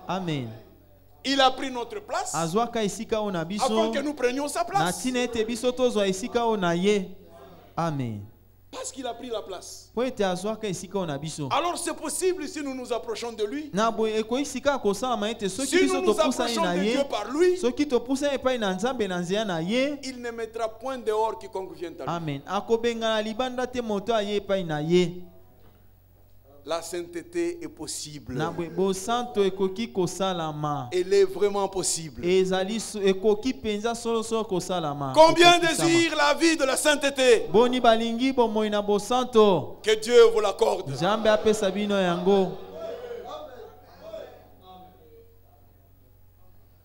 Amen. Il a pris notre place Avant que nous prenions sa place. Amen. Parce qu'il a pris la place. Alors c'est possible si nous nous approchons de lui. Si nous nous approchons de Dieu par lui, il ne mettra point dehors quiconque vient à lui. Amen. La sainteté est possible. Elle est vraiment possible. Combien désirent la vie de la sainteté? Que Dieu vous l'accorde.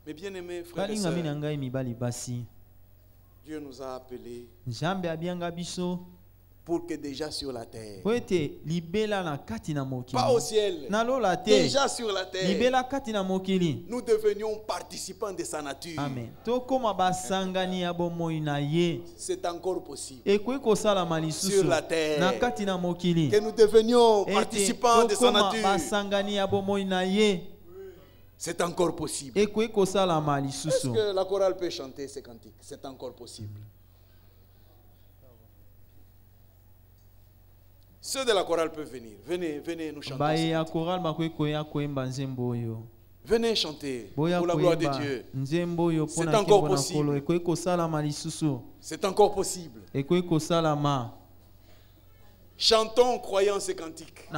Mes bien-aimés frères et sœurs, Dieu nous a appelés pour que déjà sur la terre, pas au ciel, déjà sur la terre, nous devenions participants de sa nature. Amen. C'est encore possible. Sur la terre, que nous devenions participants de sa nature. C'est encore possible. Est-ce que la chorale peut chanter ces cantiques? C'est encore possible. Ceux de la chorale peuvent venir. Venez nous chanter. Venez chanter pour la gloire de Dieu. C'est encore possible. C'est encore possible. Chantons croyant ces cantiques.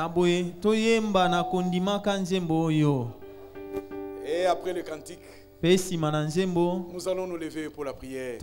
Et après le cantique, nous allons nous lever pour la prière.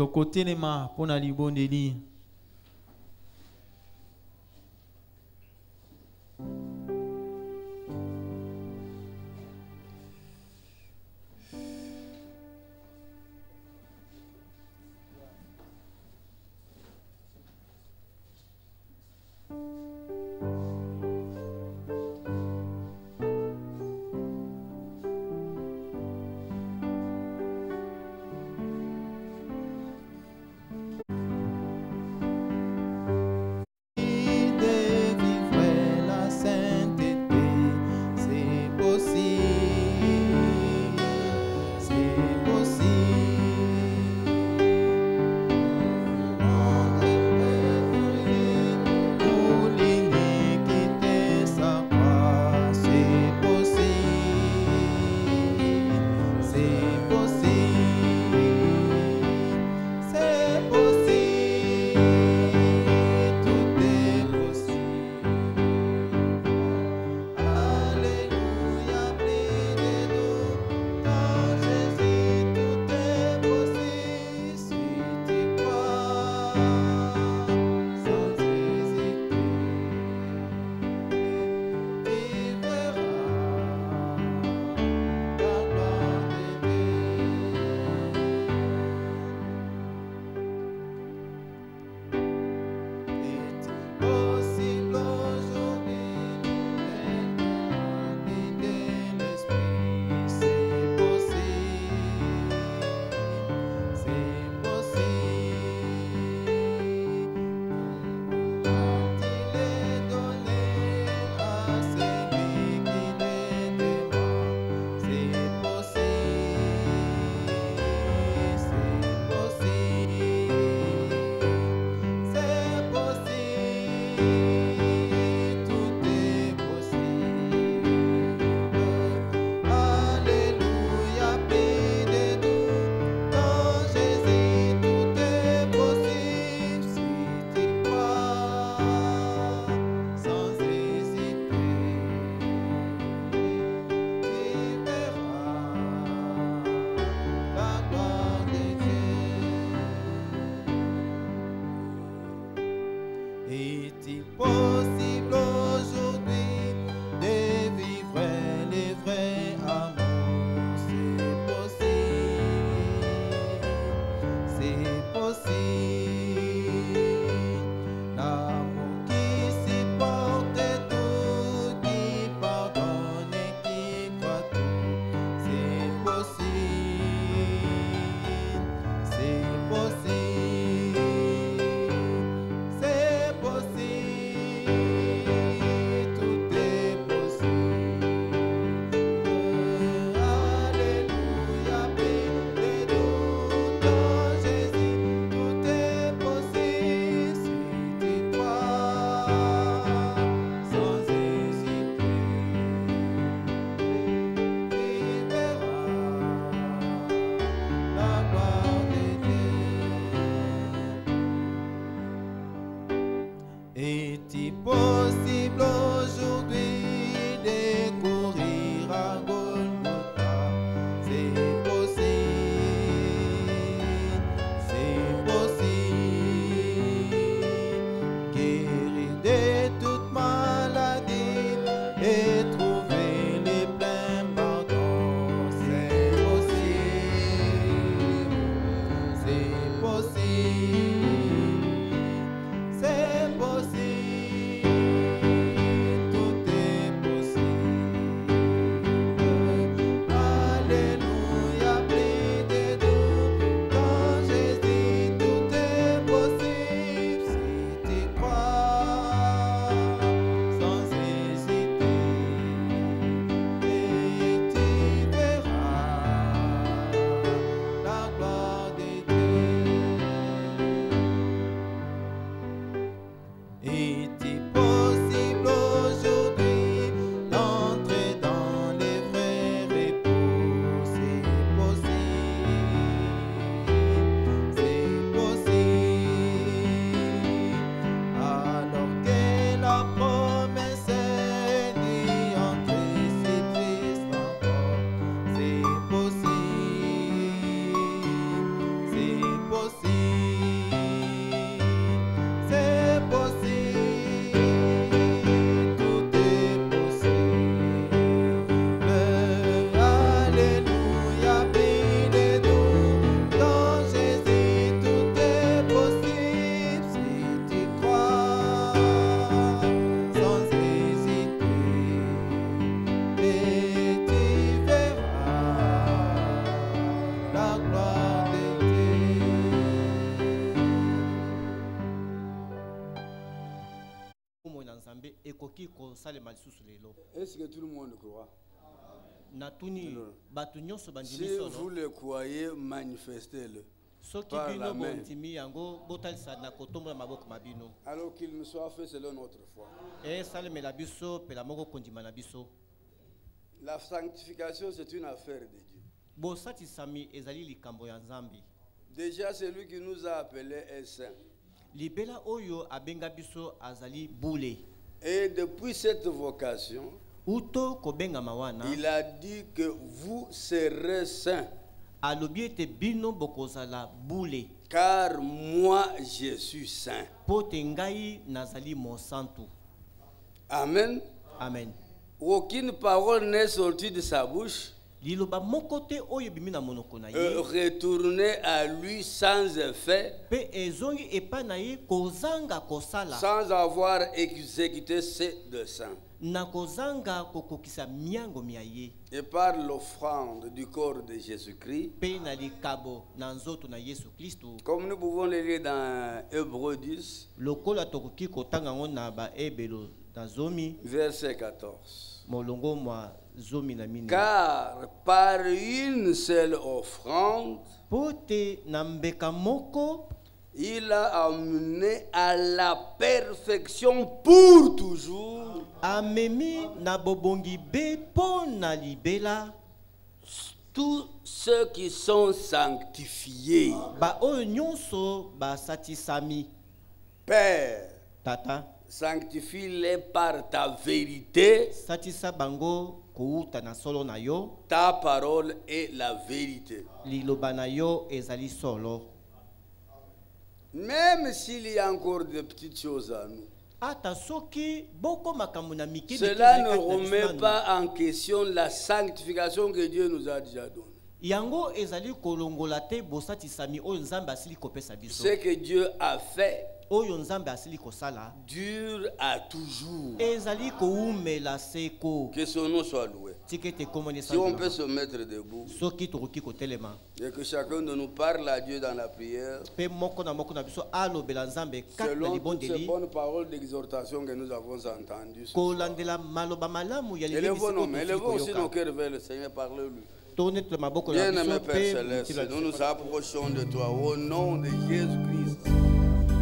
Est-ce que tout le monde croit? Si vous le croyez, manifestez-le. Par la main. Alors qu'il nous soit fait selon notre foi. La sanctification, c'est une affaire de Dieu. Déjà, celui qui nous a appelés est saint. Et depuis cette vocation, il a dit que vous serez saints. Car moi je suis saint. Amen. Amen. Aucune parole n'est sortie de sa bouche. Retourner à lui sans effet, sans avoir exécuté ses desseins. Et par l'offrande du corps de Jésus-Christ, comme nous pouvons le lire dans Hébreux 10, verset 14. Car par une seule offrande, il a amené à la perfection pour toujours tous ceux qui sont sanctifiés. Père, Tata, sanctifie-les par ta vérité. Ta parole est la vérité. Même s'il y a encore de petites choses à nous, cela ne remet pas en question la sanctification que Dieu nous a déjà donnée. Ce que Dieu a fait dure à toujours. Que son nom soit loué. Si on peut se mettre debout et que chacun de nous parle à Dieu dans la prière selon toutes ces bonnes paroles d'exhortation que nous avons entendues. Élevons aussi nos cœurs vers le Seigneur, parlez-lui. Bien-aimé Père Céleste, nous nous approchons de toi au nom de Jésus-Christ.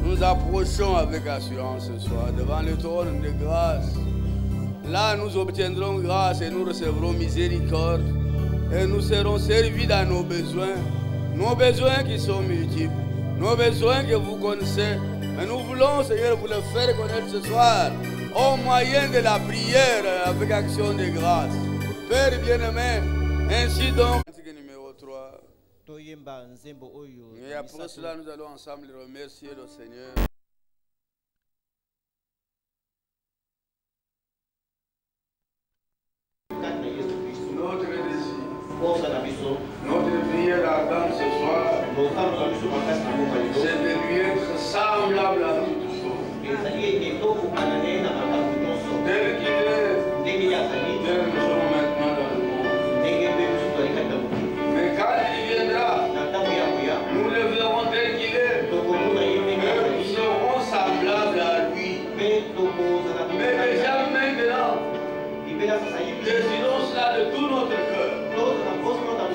Nous nous approchons avec assurance ce soir devant le trône de grâce. Là, nous obtiendrons grâce et nous recevrons miséricorde. Et nous serons servis dans nos besoins qui sont multiples, nos besoins que vous connaissez. Mais nous voulons, Seigneur, vous le faire connaître ce soir au moyen de la prière avec action de grâce. Père bien-aimé, ainsi donc, numéro 3. Et après cela, nous allons ensemble remercier le Seigneur. Notre désir, notre prière ardente ce soir, c'est de lui être semblable à toutes choses. Tel qu'il est, tel nous sommes maintenant dans le monde. Mais quand il viendra, nous le verrons tel qu'il est, et nous serons semblables à lui. Mais déjà maintenant, désirons cela de tout notre cœur.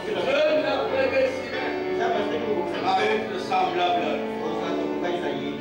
Je la prédestiné à être semblable à lui.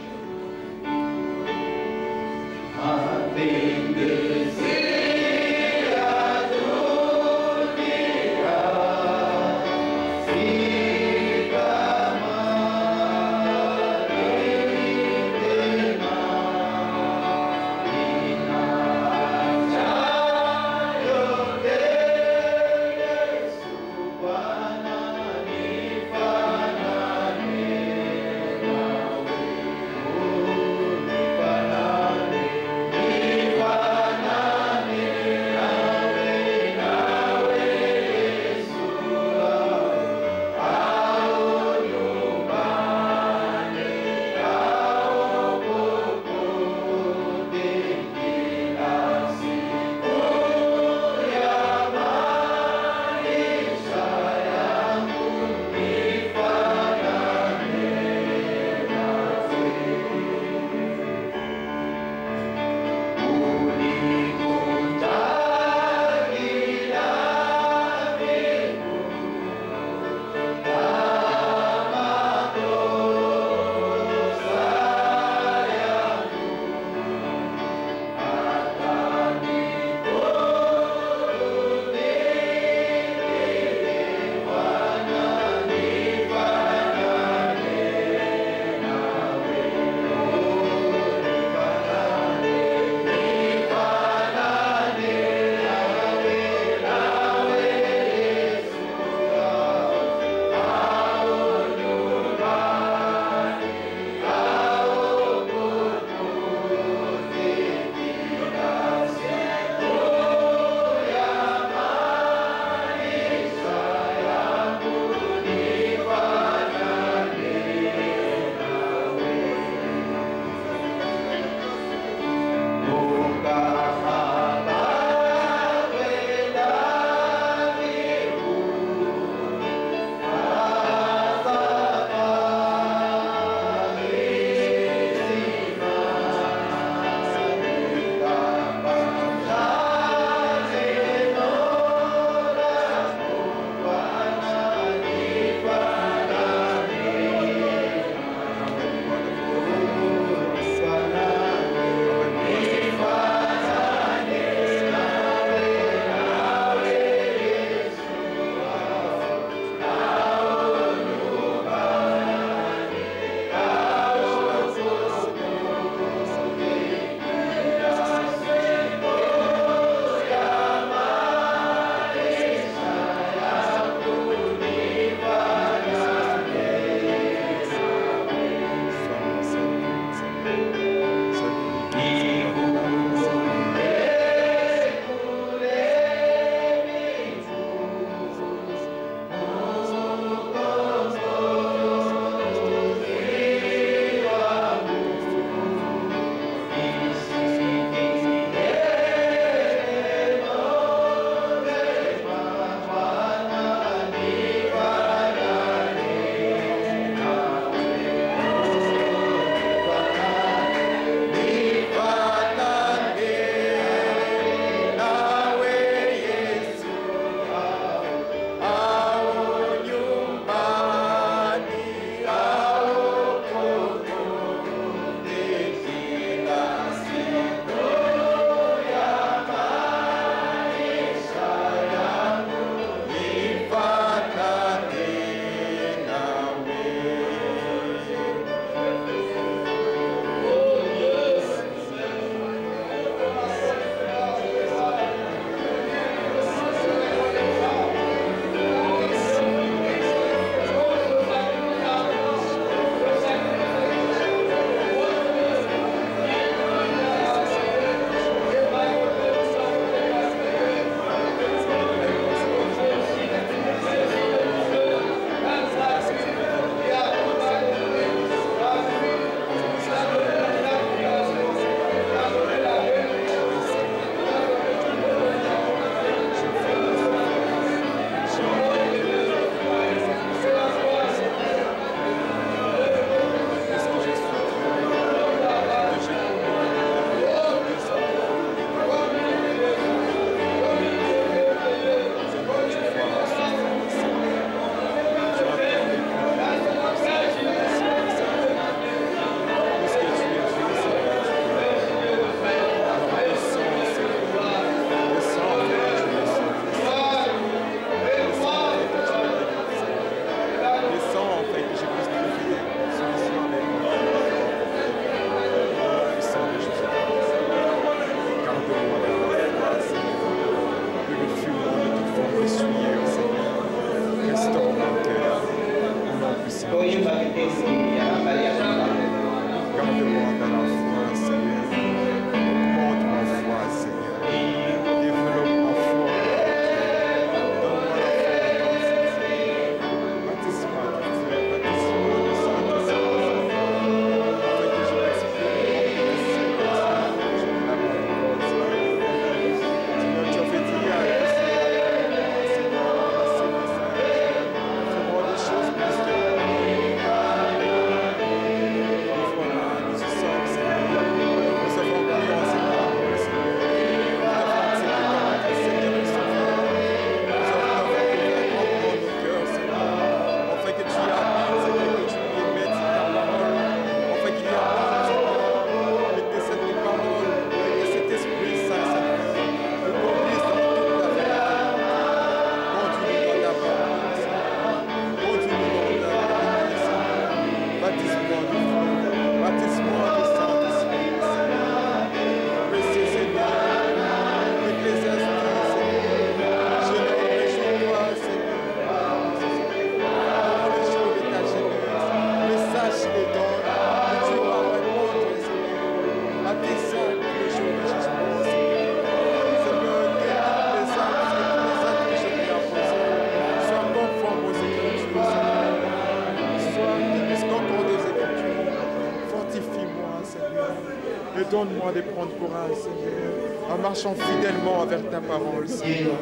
Donne-moi de prendre courage, Seigneur, en marchant fidèlement vers ta parole, Seigneur.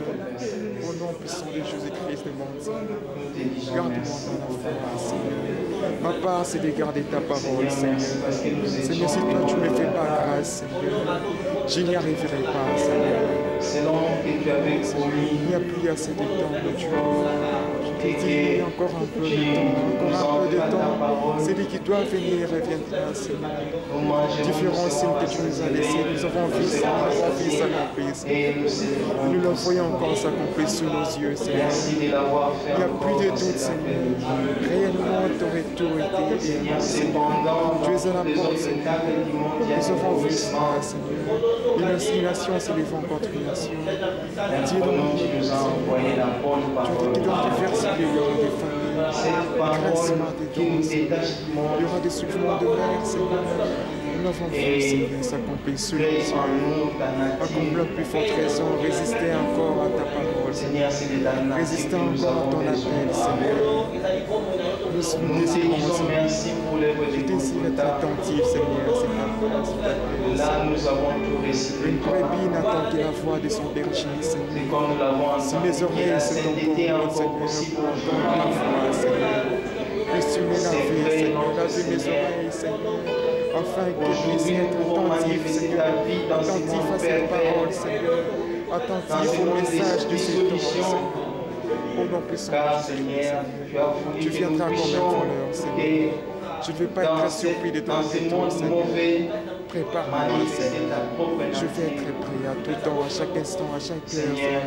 Au nom puissant de Jésus-Christ, demande, Seigneur. Garde-moi dans la foi, Seigneur. Ma part, c'est de garder ta parole, Seigneur. Seigneur, si toi tu ne me fais pas grâce, Seigneur, je n'y arriverai pas, Seigneur. Il n'y a plus assez de temps, mon Dieu. Je te dis, encore un peu de temps, celui qui doit venir reviendra, Seigneur. Différents signes que tu nous as laissés, nous avons vu s'accomplir, Seigneur. Nous le voyons encore s'accomplir sous nos yeux, Seigneur. Il n'y a plus de doute, Seigneur. Réellement, ton retour était imminent, Seigneur. Tu es à la porte, Seigneur. Nous avons vu cela, Seigneur. Une nation s'élevant contre une nation. Dieu nous a envoyé la bonne parole. Tu as dit dans des versets, il y aura des familles, cette parole qui nous détache du monde. Il y aura des soulèvements de mer, Seigneur. Nous l'avons vu, Seigneur, s'accomplir sous nos yeux. Accomplir la plus forte raison, résister encore à ta parole, Seigneur. Résister encore à ton appel, Seigneur. Nous désirons merci pour les désir être attentif, Seigneur, c'est ta place. Là, nous avons tout récité. Une brebis n'attend que la voix de son berger, Seigneur. Si mes oreilles se tombent, Seigneur, pour entendre la voix, Seigneur. Puisses-tu me laver, Seigneur, laver mes oreilles, Seigneur, afin que je puisse être attentif, Seigneur, attentif à cette parole, Seigneur, attentif au message de cette mission. Au nom puissant de Seigneur, tu viendras comme un voleur, Seigneur. Je ne veux pas être surpris de ton retour, Seigneur. Prépare-moi, Seigneur. Je vais être prêt à tout temps, à chaque instant, à chaque heure, Seigneur.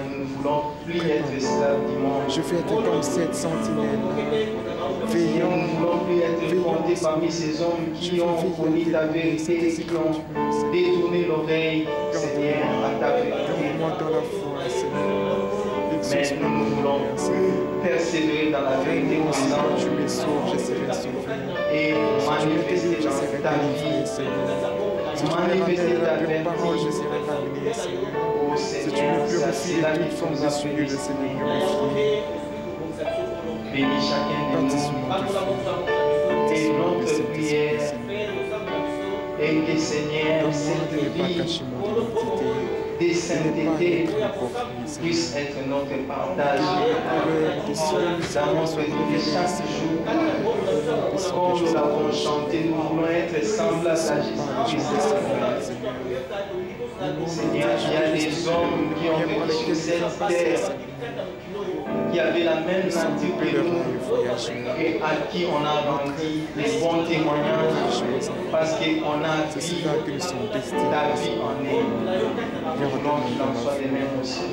Prépare-moi. Je vais être comme cette sentinelle. Veillant, parmi ces hommes qui ont connu ta vérité, qui ont détourné l'oreille, Seigneur, à ta vérité. Garde-moi dans la foi, Seigneur. Mais nous voulons persévérer dans la vérité présente. Tu me sauves, je serai sauvé. Et manifester dans ta vie, Seigneur. Si tu me ramènes la pure parole, je serai ramené, Seigneur. Si tu me purifies de toute forme de souillure, je serai purifié. Bénis chacun de nous. Et notre prière est que Seigneur, cette vie de sainteté puisse être notre partage dans notre vie chaque jour. Oh, nous l'avons chanté, nous voulons être semblables à Jésus-Christ. Seigneur, il y a des hommes qui ont vécu sur cette terre, qui avaient la même nature que nous et à qui on a rendu les bons témoignages parce qu'on a vu ta vie en eux. Nous voulons qu'il en soit des mêmes aussi.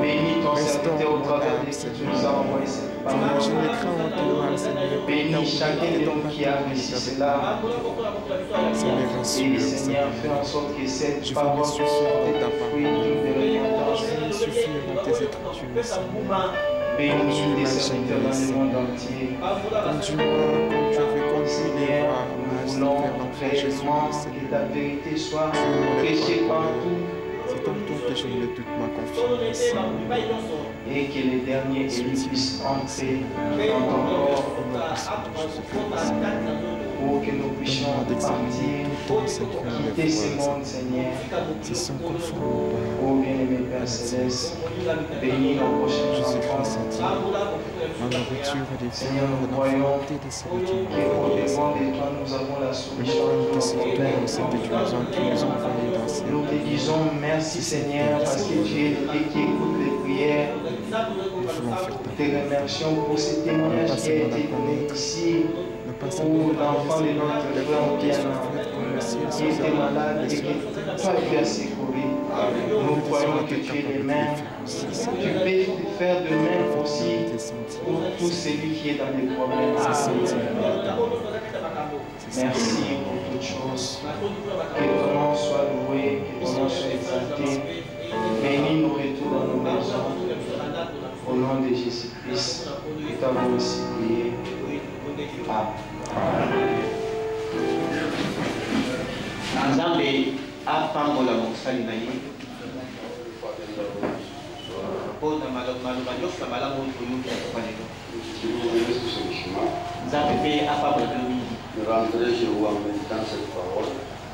Bénis ton serviteur au travers de ce que tu nous as envoyé cette parole. Bénis chacun de nous qui a réussi cela. Et Seigneur, fais en sorte que cette parole soit des fruits de repentance. Conduis ma jeunesse, conduis-moi comme tu avais conduit les rois, vers l'enfant Jésus, Seigneur. C'est en toi que je mets toute ma confiance. Et que les derniers élus puissent entrer dans ton corps pour que nous puissions partir, quitter ce monde, Seigneur. Ô bien-aimé Père Céleste, bénis nos prochains enfants. Seigneur, nous croyons qu'au devant de toi, nous avons la solution de nos problèmes. Nous te disons merci, Seigneur, parce que tu es le Dieu qui écoute les prières. Nous te remercions pour ce témoignage qui a été donné ici pour l'enfant de notre frère Pierre qui était malade et que toi tu as secouru. Nous croyons que tu es les mêmes. Tu peux faire de même aussi pour tout celui qui est dans des problèmes. Merci pour toutes choses. Que ton nom soit loué, que ton nom soit exalté. Bénis nos retours dans nos maisons. Au nom de Jésus-Christ, nous t'avons aussi prié. Nzambe apambola mosali na ye mpo na maloba nyonso na malamu oyo toyoki na toka lelo Nzambe mpe apambola bino mingi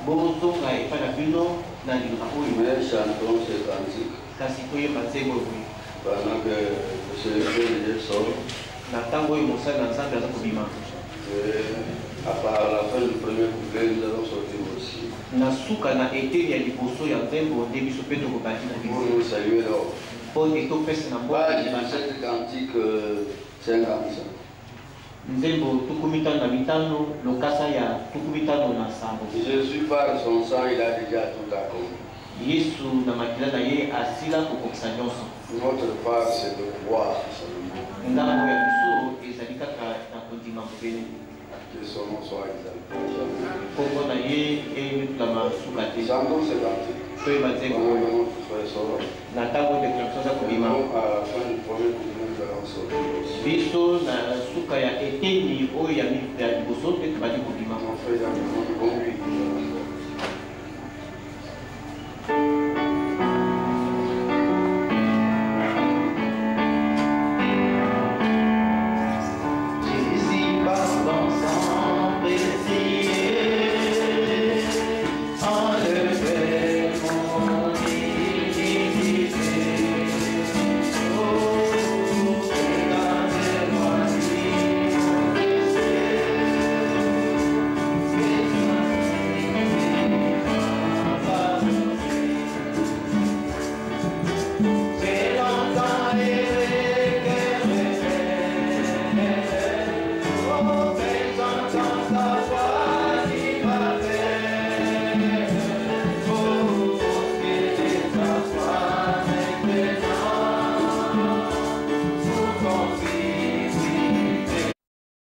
bozonga epai na bino na liloba oyo kasi toyeba nzembo oyo na ntango oyo mosali na Nzambe aza kobima à part la fin du premier couplet, nous allons sortir aussi. Na suka na eteni ya liboso ya nzembo nde biso mpe tokobandi pour nous saluer alors. Po etopesa na cette cantique 50. Nzembo tukumitano na mitano lokasa ya tukumitano na sambo. Jésus par son sang il a déjà tout accompli. Yesu na makila na ye asila kokokisa nyonso. Notre part c'est de croire seulement. Ngambo ya biso ezali kaka na kondima mobele. Que son nom soit exalté. Kombo na ye eyutama suka te. Chantons ces cantiques. Toyeba nzembo oyo na ntango déclaration za kobima. À la fin du premier couplet nous allons sortir aussi. Biso na suka ya eteni oyo ya liboso mpe tobandi kobima. On fait un bon conduit. Santa